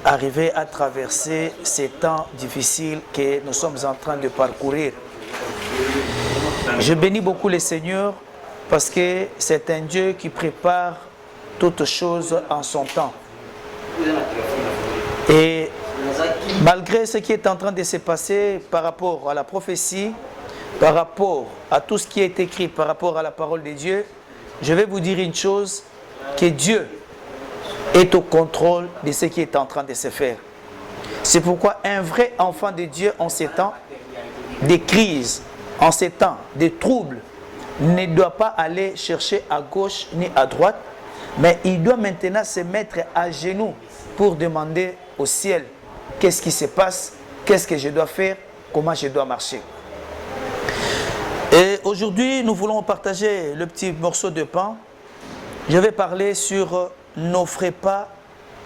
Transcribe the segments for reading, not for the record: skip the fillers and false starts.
arriver à traverser ces temps difficiles que nous sommes en train de parcourir. Je bénis beaucoup le Seigneur parce que c'est un Dieu qui prépare toutes choses en son temps. Et malgré ce qui est en train de se passer par rapport à la prophétie, par rapport à tout ce qui est écrit, par rapport à la parole de Dieu, je vais vous dire une chose, que Dieu est au contrôle de ce qui est en train de se faire. C'est pourquoi un vrai enfant de Dieu en ces temps de crise, en ces temps de troubles, ne doit pas aller chercher à gauche ni à droite, mais il doit maintenant se mettre à genoux pour demander au ciel qu'est-ce qui se passe, qu'est-ce que je dois faire, comment je dois marcher. Et aujourd'hui, nous voulons partager le petit morceau de pain. Je vais parler sur n'offrez pas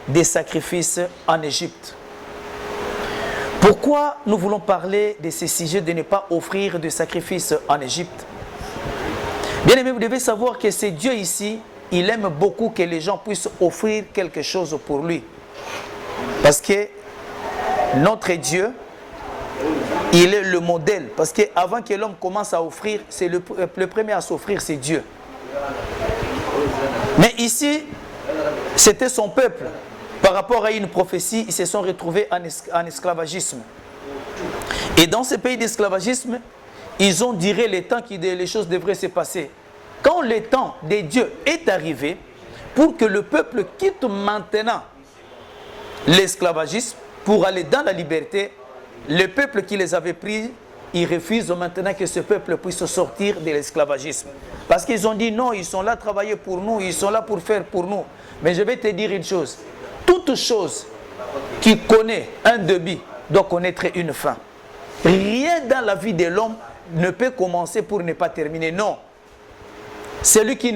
des sacrifices en Égypte. Pourquoi nous voulons parler de ce sujet de ne pas offrir de sacrifices en Égypte? Bien aimé, vous devez savoir que c'est Dieu ici, il aime beaucoup que les gens puissent offrir quelque chose pour lui. Parce que notre Dieu, il est le modèle. Parce qu'avant que l'homme commence à offrir, c'est le premier à s'offrir, c'est Dieu. Mais ici, c'était son peuple. Par rapport à une prophétie, ils se sont retrouvés en esclavagisme. Et dans ce pays d'esclavagisme, ils ont duré le temps que les choses devraient se passer. Quand le temps de Dieu est arrivé, pour que le peuple quitte maintenant l'esclavagisme pour aller dans la liberté, le peuple qui les avait pris, ils refusent maintenant que ce peuple puisse sortir de l'esclavagisme. Parce qu'ils ont dit non, ils sont là travailler pour nous, ils sont là pour faire pour nous. Mais je vais te dire une chose, toute chose qui connaît un début doit connaître une fin. Rien dans la vie de l'homme ne peut commencer pour ne pas terminer. Non. Celui qui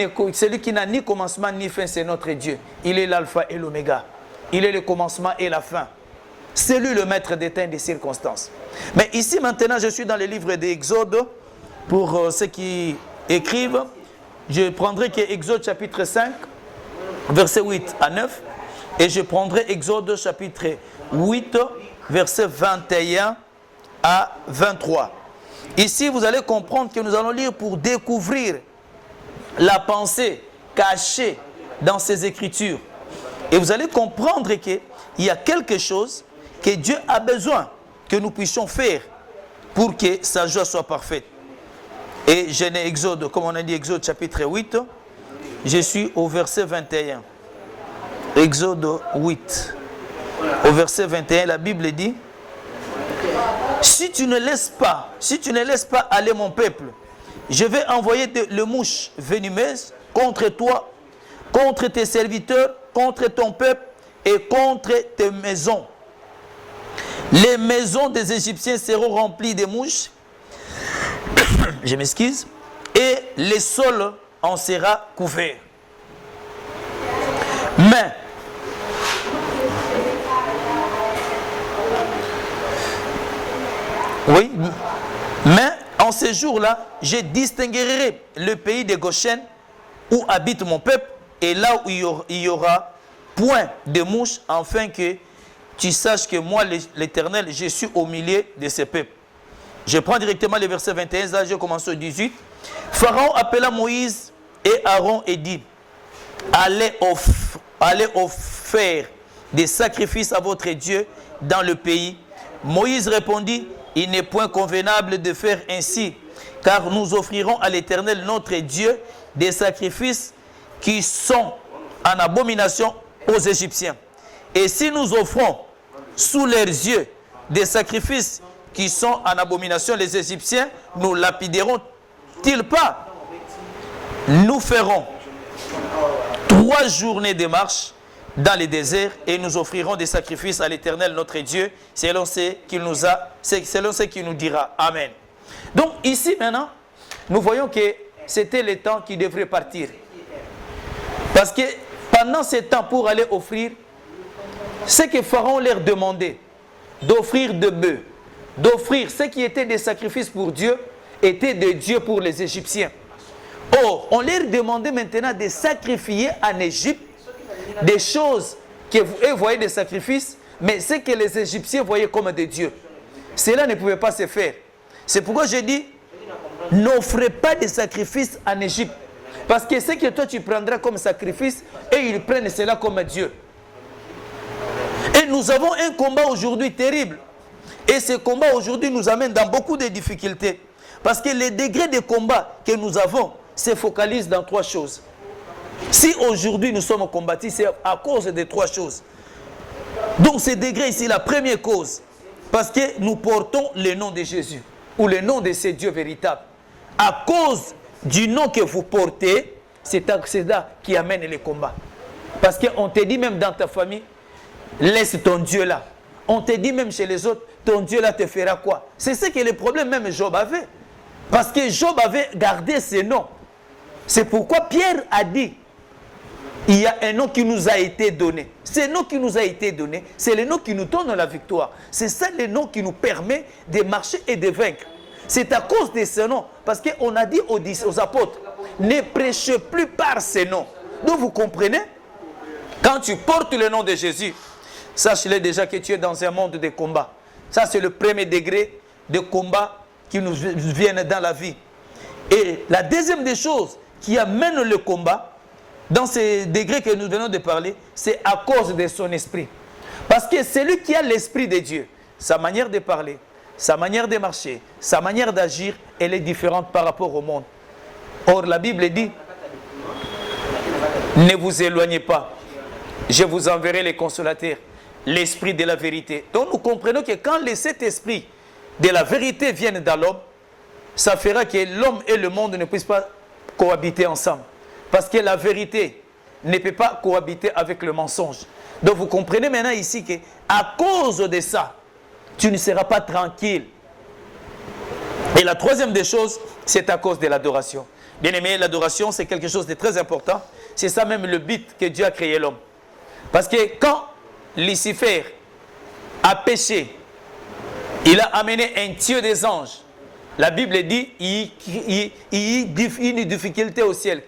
n'a ni commencement ni fin, c'est notre Dieu. Il est l'alpha et l'oméga. Il est le commencement et la fin. C'est lui le maître des temps et des circonstances. Mais ici maintenant, je suis dans le livre d'Exode. Pour ceux qui écrivent, je prendrai que Exode chapitre 5, verset 8 à 9. Et je prendrai Exode chapitre 8, verset 21 à 23. Ici, vous allez comprendre que nous allons lire pour découvrir la pensée cachée dans ces Écritures. Et vous allez comprendre qu'il y a quelque chose que Dieu a besoin que nous puissions faire pour que sa joie soit parfaite. Et je n'ai Exode, comme on a dit, Exode chapitre 8, je suis au verset 21. Exode 8. Au verset 21, la Bible dit: si tu ne laisses pas aller mon peuple, je vais envoyer le mouche venimeuse contre toi, contre tes serviteurs, contre ton peuple et contre tes maisons. Les maisons des Égyptiens seront remplies de mouches, je m'excuse, et les sols en sera couverts. Mais en ce jour-là, je distinguerai le pays de Goshen où habite mon peuple et là où il y aura point de mouches, afin que tu saches que moi, l'Éternel, je suis au milieu de ce peuple. Je prends directement le verset 21, là je commence au 18. Pharaon appela Moïse et Aaron et dit: allez offrir des sacrifices à votre Dieu dans le pays. Moïse répondit: il n'est point convenable de faire ainsi, car nous offrirons à l'Éternel notre Dieu des sacrifices qui sont en abomination aux Égyptiens. Et si nous offrons sous leurs yeux des sacrifices qui sont en abomination les Égyptiens, nous lapiderons-ils pas? Nous ferons 3 journées de marche dans les déserts et nous offrirons des sacrifices à l'Éternel notre Dieu selon ce qu'il nous dira. Amen. Donc ici maintenant, nous voyons que c'était le temps qui devrait partir. Parce que pendant ce temps pour aller offrir, ce que Pharaon leur demandait, d'offrir de bœufs, d'offrir ce qui était des sacrifices pour Dieu, était de Dieu pour les Égyptiens. Or, on leur demandait maintenant de sacrifier en Égypte des choses que vous voyez des sacrifices, mais ce que les Égyptiens voyaient comme des dieux. Cela ne pouvait pas se faire. C'est pourquoi je dis, n'offrez pas de sacrifices en Égypte. Parce que ce que toi tu prendras comme sacrifice, et ils prennent cela comme Dieu. Et nous avons un combat aujourd'hui terrible. Et ce combat aujourd'hui nous amène dans beaucoup de difficultés. Parce que les degrés de combat que nous avons se focalisent dans 3 choses. Si aujourd'hui nous sommes combattus, c'est à cause de 3 choses. Donc ce degré ici, la première cause, parce que nous portons le nom de Jésus, ou le nom de ce Dieu véritable. À cause du nom que vous portez, c'est ça qui amène les combats. Parce qu'on te dit même dans ta famille, laisse ton Dieu là. On te dit même chez les autres, ton Dieu là te fera quoi? C'est ce que le problème même Job avait. Parce que Job avait gardé ses noms. C'est pourquoi Pierre a dit, il y a un nom qui nous a été donné. Ce nom qui nous a été donné, c'est le nom qui nous donne la victoire. C'est ça le nom qui nous permet de marcher et de vaincre. C'est à cause de ce nom. Parce qu'on a dit aux apôtres, ne prêchez plus par ces noms. Donc vous comprenez? Quand tu portes le nom de Jésus, sache-le déjà que tu es dans un monde de combat. Ça, c'est le premier degré de combat qui nous vient dans la vie. Et la deuxième des choses qui amène le combat, dans ces degrés que nous venons de parler, c'est à cause de son esprit. Parce que celui qui a l'esprit de Dieu, sa manière de parler, sa manière de marcher, sa manière d'agir, elle est différente par rapport au monde. Or, la Bible dit, ne vous éloignez pas, je vous enverrai les consolateurs, l'esprit de la vérité. Donc nous comprenons que quand cet esprit de la vérité vient dans l'homme, ça fera que l'homme et le monde ne puissent pas cohabiter ensemble. Parce que la vérité ne peut pas cohabiter avec le mensonge. Donc vous comprenez maintenant ici qu'à cause de ça, tu ne seras pas tranquille. Et la troisième des choses, c'est à cause de l'adoration. Bien aimé, l'adoration, c'est quelque chose de très important. C'est ça même le but que Dieu a créé l'homme. Parce que quand Lucifer a péché, il a amené un Dieu des anges. La Bible dit, il y a une difficulté au ciel.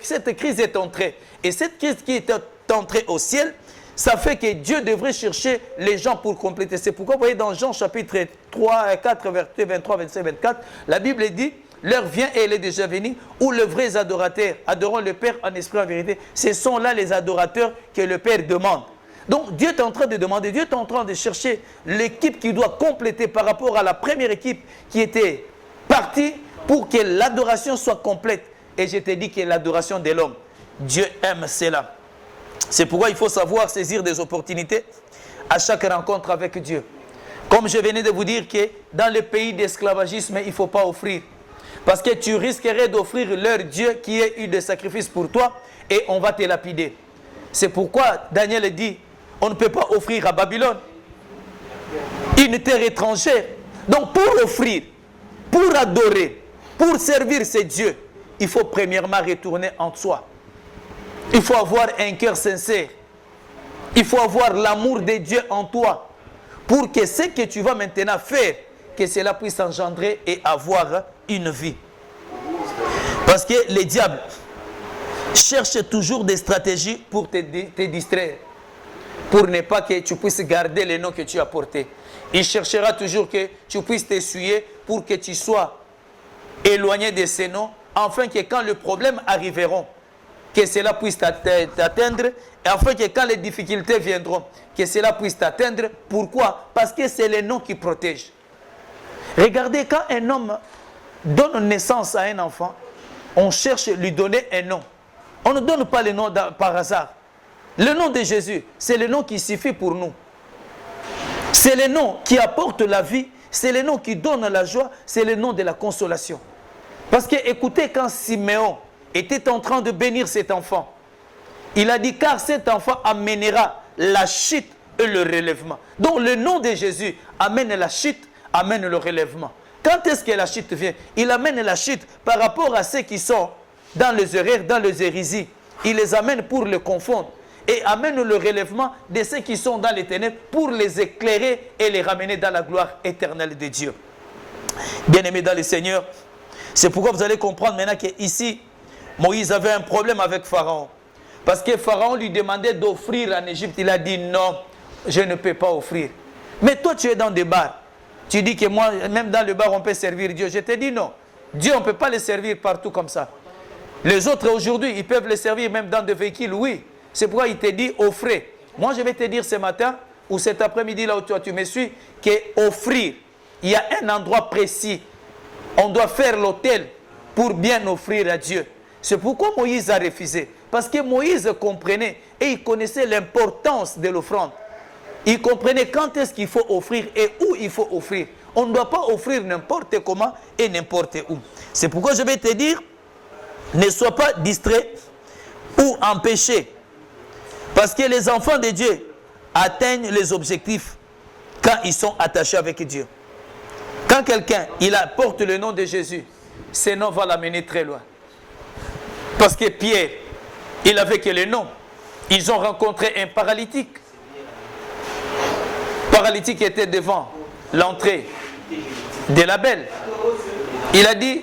Cette crise est entrée. Et cette crise qui est entrée au ciel, ça fait que Dieu devrait chercher les gens pour compléter. C'est pourquoi vous voyez dans Jean chapitre 3, 4, verset 23, 25, 24, la Bible dit, l'heure vient et elle est déjà venue, où les vrais adorateurs adoreront le Père en esprit et en vérité. Ce sont là les adorateurs que le Père demande. Donc Dieu est en train de demander, Dieu est en train de chercher l'équipe qui doit compléter par rapport à la première équipe qui était partie pour que l'adoration soit complète. Et je te dis que l'adoration de l'homme, Dieu aime cela. C'est pourquoi il faut savoir saisir des opportunités à chaque rencontre avec Dieu. Comme je venais de vous dire que dans le pays d'esclavagisme, il ne faut pas offrir. Parce que tu risquerais d'offrir leur Dieu qui est eu de sacrifice pour toi et on va te lapider. C'est pourquoi Daniel dit, on ne peut pas offrir à Babylone une terre étrangère. Donc pour offrir, pour adorer, pour servir ces dieux, il faut premièrement retourner en soi. Il faut avoir un cœur sincère. Il faut avoir l'amour de Dieu en toi. Pour que ce que tu vas maintenant faire, que cela puisse engendrer et avoir une vie. Parce que le diable cherche toujours des stratégies pour te distraire. Pour ne pas que tu puisses garder les noms que tu as portés. Il cherchera toujours que tu puisses t'essuyer pour que tu sois éloigné de ces noms, afin que quand le problème arriveront, que cela puisse t'atteindre, et afin que quand les difficultés viendront, que cela puisse t'atteindre. Pourquoi? Parce que c'est les noms qui protègent. Regardez, quand un homme donne naissance à un enfant, on cherche à lui donner un nom. On ne donne pas le nom par hasard. Le nom de Jésus, c'est le nom qui suffit pour nous. C'est le nom qui apporte la vie, c'est le nom qui donne la joie, c'est le nom de la consolation. Parce que écoutez, quand Siméon était en train de bénir cet enfant, il a dit, car cet enfant amènera la chute et le relèvement. Donc le nom de Jésus amène la chute, amène le relèvement. Quand est-ce que la chute vient? Il amène la chute par rapport à ceux qui sont dans les erreurs, dans les hérésies. Il les amène pour les confondre. Et amène le relèvement de ceux qui sont dans les ténèbres pour les éclairer et les ramener dans la gloire éternelle de Dieu. Bien-aimés dans le Seigneur, c'est pourquoi vous allez comprendre maintenant qu'ici, Moïse avait un problème avec Pharaon. Parce que Pharaon lui demandait d'offrir en Égypte. Il a dit non, je ne peux pas offrir. Mais toi, tu es dans des bars. Tu dis que moi, même dans le bar, on peut servir Dieu. Je te dis non. Dieu, on ne peut pas le servir partout comme ça. Les autres, aujourd'hui, ils peuvent le servir même dans des véhicules, oui. C'est pourquoi il te dit offrez. Moi, je vais te dire ce matin, ou cet après-midi, là où toi, tu me suis, qu'offrir, il y a un endroit précis. On doit faire l'autel pour bien offrir à Dieu. C'est pourquoi Moïse a refusé. Parce que Moïse comprenait et il connaissait l'importance de l'offrande. Il comprenait quand est-ce qu'il faut offrir et où il faut offrir. On ne doit pas offrir n'importe comment et n'importe où. C'est pourquoi je vais te dire, ne sois pas distrait ou empêché. Parce que les enfants de Dieu atteignent les objectifs quand ils sont attachés avec Dieu. Quand quelqu'un, il apporte le nom de Jésus, ce nom va l'amener très loin. Parce que Pierre, il avait que le nom. Ils ont rencontré un paralytique. Paralytique était devant l'entrée de la belle. Il a dit,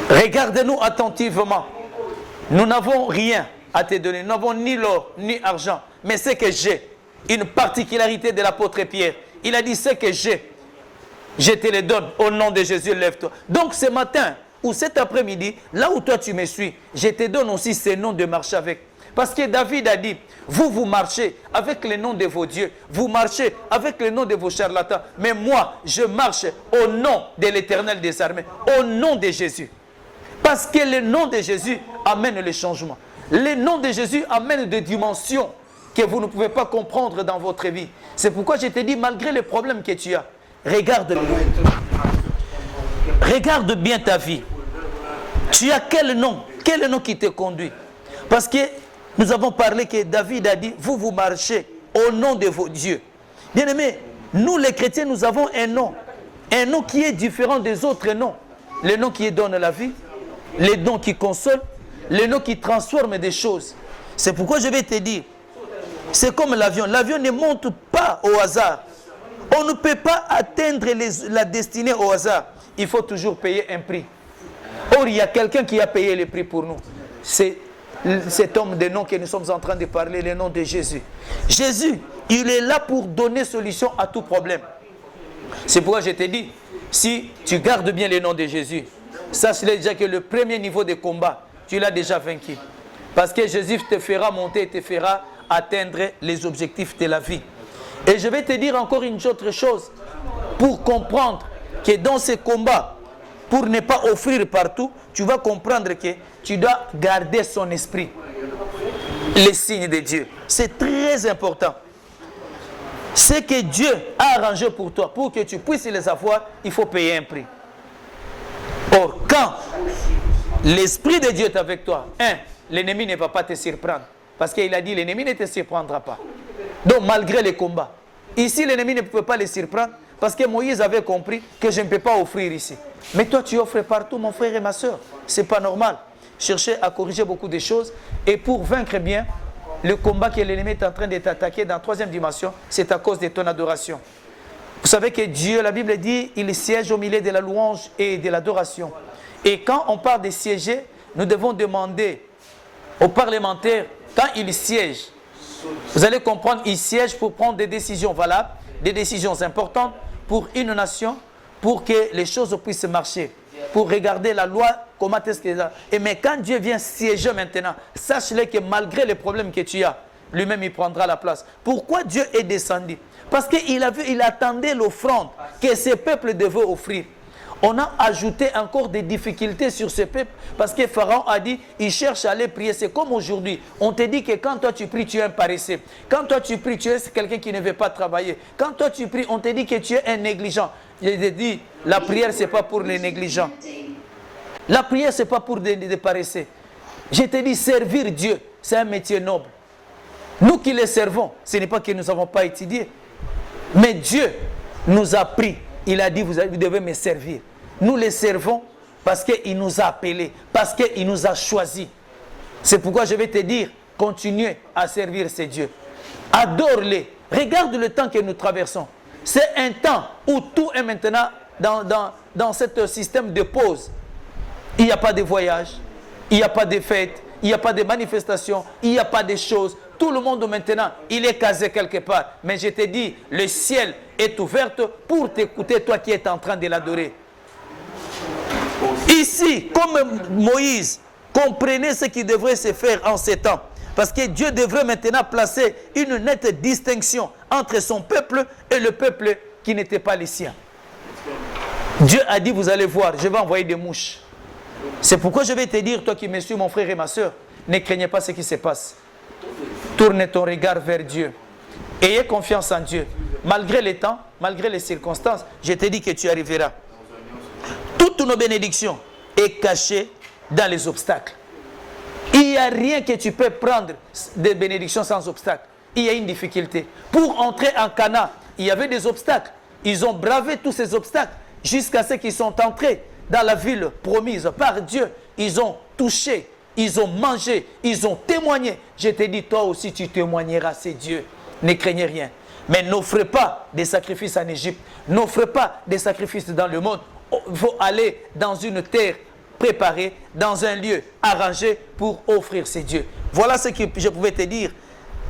regardez-nous attentivement. Nous n'avons rien à te donner. Nous n'avons ni l'or, ni argent. Mais ce que j'ai, une particularité de l'apôtre Pierre, il a dit, ce que j'ai, je te le donne. Au nom de Jésus, lève-toi. Donc ce matin, ou cet après-midi, là où toi tu me suis, je te donne aussi ce nom de marcher avec. Parce que David a dit, vous marchez avec le nom de vos dieux, vous marchez avec le nom de vos charlatans, mais moi, je marche au nom de l'Éternel des armées, au nom de Jésus. Parce que le nom de Jésus amène le changement. Le nom de Jésus amène des dimensions que vous ne pouvez pas comprendre dans votre vie. C'est pourquoi je te dis, malgré les problèmes que tu as, regarde bien ta vie. Tu as quel nom qui te conduit? Parce que nous avons parlé que David a dit, vous marchez au nom de vos dieux. Bien aimé, nous les chrétiens, nous avons un nom qui est différent des autres noms. Le nom qui donne la vie, le nom qui console, le nom qui transforme des choses. C'est pourquoi je vais te dire, c'est comme l'avion. L'avion ne monte pas au hasard. On ne peut pas atteindre la destinée au hasard. Il faut toujours payer un prix. Or, il y a quelqu'un qui a payé le prix pour nous. C'est cet homme de nom que nous sommes en train de parler, le nom de Jésus. Jésus, il est là pour donner solution à tout problème. C'est pourquoi je te dis, si tu gardes bien le nom de Jésus, sache déjà que le premier niveau de combat, tu l'as déjà vaincu. Parce que Jésus te fera monter et te fera atteindre les objectifs de la vie. Et je vais te dire encore une autre chose, pour comprendre que dans ce combat, pour ne pas offrir partout, tu vas comprendre que tu dois garder son esprit. Les signes de Dieu. C'est très important. Ce que Dieu a arrangé pour toi, pour que tu puisses les avoir, il faut payer un prix. Or, quand l'esprit de Dieu est avec toi, l'ennemi ne va pas te surprendre. Parce qu'il a dit, l'ennemi ne te surprendra pas. Donc, malgré les combats, ici, l'ennemi ne pouvait pas les surprendre. Parce que Moïse avait compris que je ne peux pas offrir ici. Mais toi, tu offres partout, mon frère et ma soeur. Ce n'est pas normal. Cherchez à corriger beaucoup de choses. Et pour vaincre bien, le combat que l'ennemi est en train de t'attaquer dans la troisième dimension, c'est à cause de ton adoration. Vous savez que Dieu, la Bible dit, il siège au milieu de la louange et de l'adoration. Et quand on parle de siéger, nous devons demander aux parlementaires, quand ils siègent, vous allez comprendre, ils siègent pour prendre des décisions valables, des décisions importantes pour une nation, pour que les choses puissent marcher, pour regarder la loi, comment est-ce qu'elle est. Et mais quand Dieu vient siéger maintenant, sache-le que malgré les problèmes que tu as, lui-même il prendra la place. Pourquoi Dieu est descendu? Parce qu'il attendait l'offrande que ce peuple devait offrir. On a ajouté encore des difficultés sur ce peuple parce que Pharaon a dit, il cherche à aller prier. C'est comme aujourd'hui. On te dit que quand toi tu pries, tu es un paresseux. Quand toi tu pries, tu es quelqu'un qui ne veut pas travailler. Quand toi tu pries, on te dit que tu es un négligent. Je te dis, la prière, ce n'est pas pour les négligents. La prière, ce n'est pas pour des paresseux. Je te dis, servir Dieu, c'est un métier noble. Nous qui les servons, ce n'est pas que nous n'avons pas étudié. Mais Dieu nous a pris. Il a dit, vous devez me servir. Nous les servons parce qu'il nous a appelés, parce qu'il nous a choisis. C'est pourquoi je vais te dire, continuez à servir ces dieux. Adore-les. Regarde le temps que nous traversons. C'est un temps où tout est maintenant dans ce système de pause. Il n'y a pas de voyage, il n'y a pas de fêtes, il n'y a pas de manifestations, il n'y a pas de choses. tout le monde maintenant, il est casé quelque part. Mais je te dis, le ciel est ouvert pour t'écouter, toi qui es en train de l'adorer. Ici, comme Moïse comprenait ce qui devrait se faire en ces temps. Parce que Dieu devrait maintenant placer une nette distinction entre son peuple et le peuple qui n'était pas le sien. Dieu a dit, vous allez voir, je vais envoyer des mouches. C'est pourquoi je vais te dire, toi qui me suis, mon frère et ma soeur, ne craignez pas ce qui se passe. Tourne ton regard vers Dieu. Ayez confiance en Dieu. Malgré les temps, malgré les circonstances, je te dis que tu arriveras. Toutes nos bénédictions sont cachées dans les obstacles. Il n'y a rien que tu peux prendre des bénédictions sans obstacle. Il y a une difficulté. Pour entrer en Canaan, il y avait des obstacles. Ils ont bravé tous ces obstacles jusqu'à ce qu'ils sont entrés dans la ville promise par Dieu. Ils ont touché, ils ont mangé, ils ont témoigné. Je te dis, toi aussi tu témoigneras, c'est Dieu. Ne craignez rien. Mais n'offrez pas des sacrifices en Égypte. N'offrez pas des sacrifices dans le monde. Il faut aller dans une terre préparée, dans un lieu arrangé pour offrir ces dieux. Voilà ce que je pouvais te dire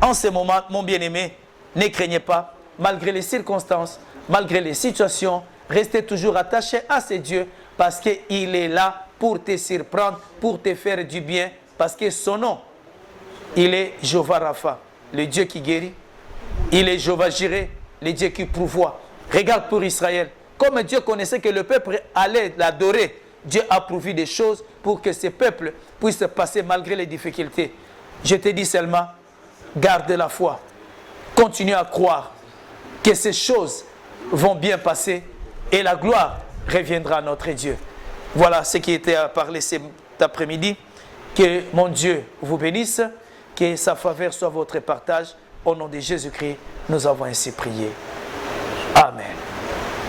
en ce moment, mon bien-aimé. Ne craignez pas, malgré les circonstances, malgré les situations, restez toujours attaché à ces dieux parce qu'il est là pour te surprendre, pour te faire du bien, parce que son nom, il est Jéhovah Rapha, le Dieu qui guérit. Il est Jéhovah Jireh, le Dieu qui pourvoit. Regarde pour Israël. Comme Dieu connaissait que le peuple allait l'adorer, Dieu a pourvu des choses pour que ce peuple puisse passer malgré les difficultés. Je te dis seulement, garde la foi. Continue à croire que ces choses vont bien passer et la gloire reviendra à notre Dieu. Voilà ce qui était à parler cet après-midi. Que mon Dieu vous bénisse, que sa faveur soit votre partage. Au nom de Jésus-Christ, nous avons ainsi prié. Amen.